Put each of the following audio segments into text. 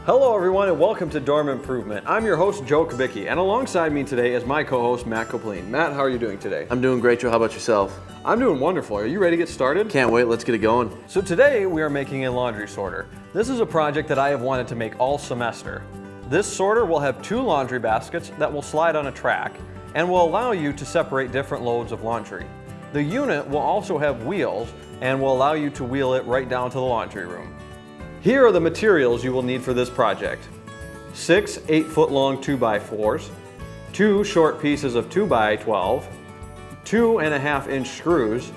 Hello everyone and welcome to Dorm Improvement. I'm your host Joe Kubicki, and alongside me today is my co-host Matt Kopleen. Matt, how are you doing today? I'm doing great, Joe. How about yourself? I'm doing wonderful. Are you ready to get started? Can't wait. Let's get it going. So today we are making a laundry sorter. This is a project that I have wanted to make all semester. This sorter will have 2 laundry baskets that will slide on a track and will allow you to separate different loads of laundry. The unit will also have wheels and will allow you to wheel it right down to the laundry room. Here are the materials you will need for this project. 6 8-foot long 2x4s, 2 short pieces of 2x12, 2.5-inch screws,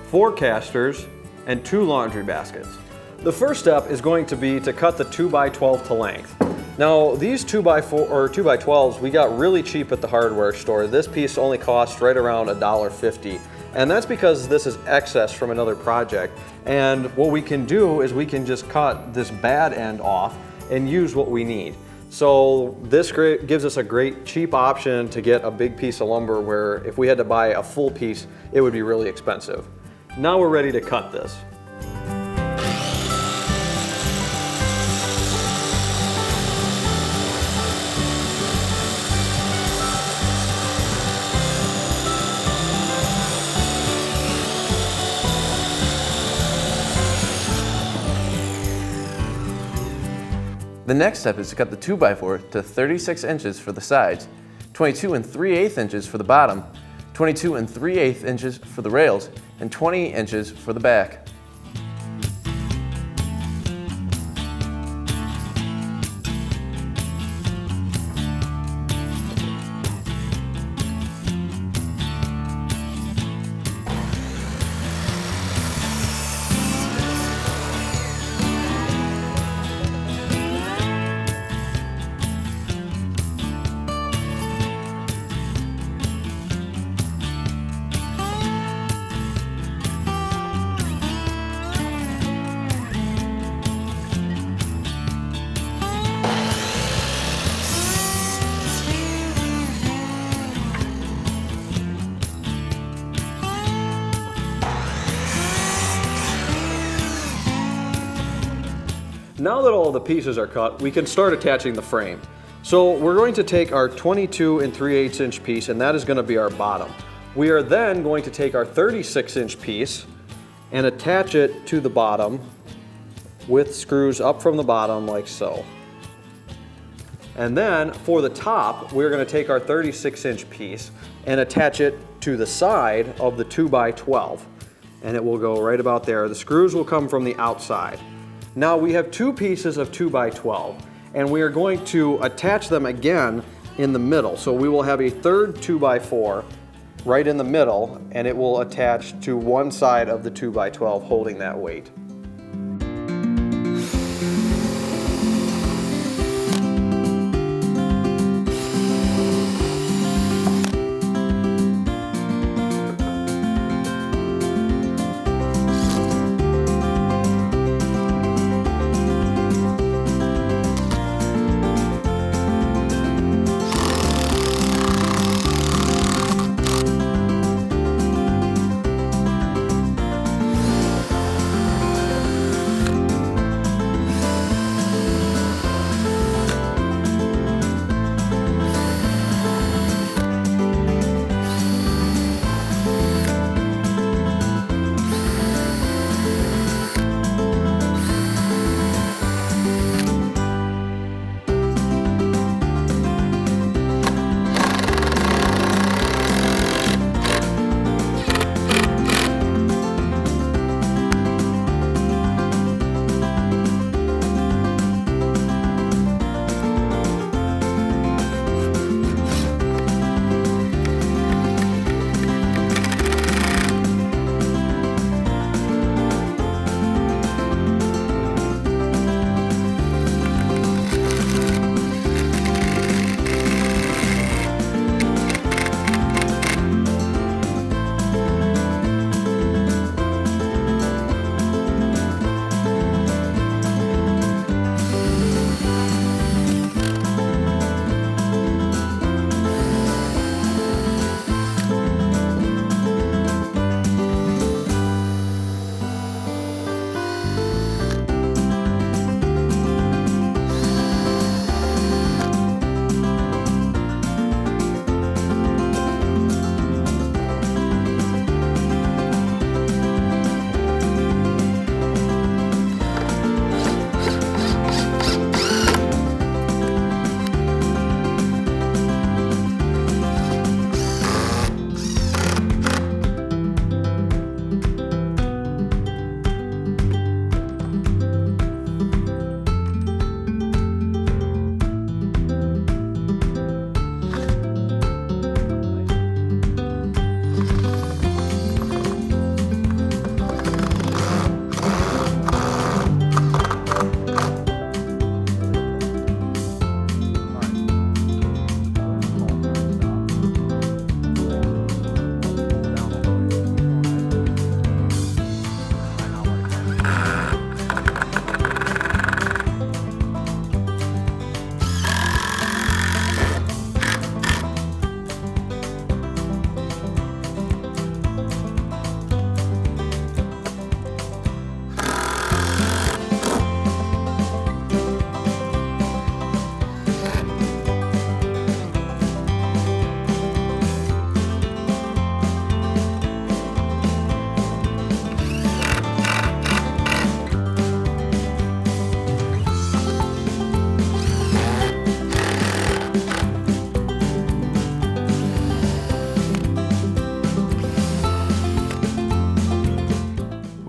4 casters, and 2 laundry baskets. The first step is going to be to cut the 2x12 to length. Now these 2x4 or 2x12s we got really cheap at the hardware store. This piece only cost right around $1.50. And that's because this is excess from another project. And what we can do is we can just cut this bad end off and use what we need. So this gives us a great cheap option to get a big piece of lumber where if we had to buy a full piece, it would be really expensive. Now we're ready to cut this. The next step is to cut the 2x4 to 36 inches for the sides, 22 3/8 inches for the bottom, 22 3/8 inches for the rails, and 20 inches for the back. Now that all the pieces are cut, we can start attaching the frame. So we're going to take our 22 3/8 inch piece, and that is going to be our bottom. We are then going to take our 36 inch piece and attach it to the bottom with screws up from the bottom like so. And then for the top, we're going to take our 36 inch piece and attach it to the side of the 2x12. And it will go right about there. The screws will come from the outside. Now we have 2 pieces of 2x12, and we are going to attach them again in the middle. So we will have a third 2x4 right in the middle, and it will attach to one side of the 2x12 holding that weight.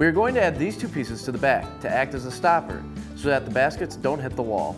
We are going to add these two pieces to the back to act as a stopper so that the baskets don't hit the wall.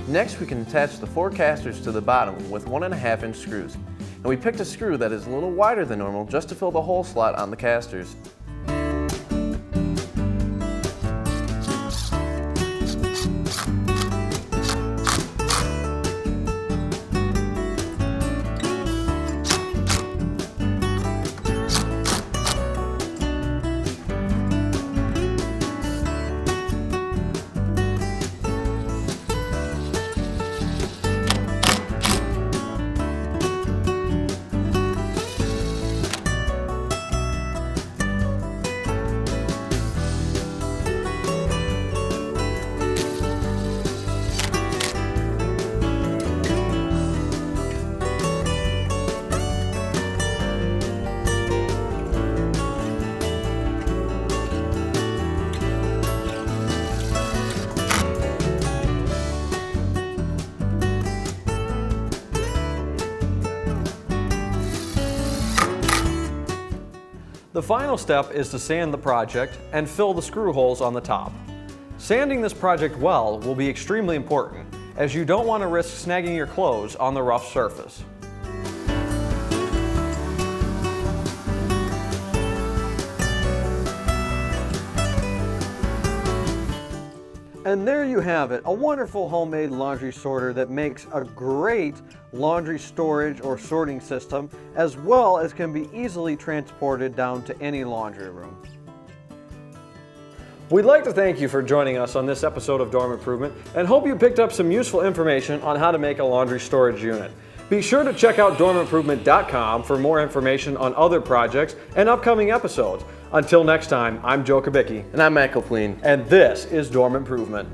Next, we can attach the 4 casters to the bottom with 1.5 inch screws. And we picked a screw that is a little wider than normal just to fill the hole slot on the casters. The final step is to sand the project and fill the screw holes on the top. Sanding this project well will be extremely important, as you don't want to risk snagging your clothes on the rough surface. And there you have it, a wonderful homemade laundry sorter that makes a great laundry storage or sorting system, as well as can be easily transported down to any laundry room. We'd like to thank you for joining us on this episode of Dorm Improvement and hope you picked up some useful information on how to make a laundry storage unit. Be sure to check out dormimprovement.com for more information on other projects and upcoming episodes. Until next time, I'm Joe Kubicki. And I'm Matt Kopleen. And this is Dorm Improvement.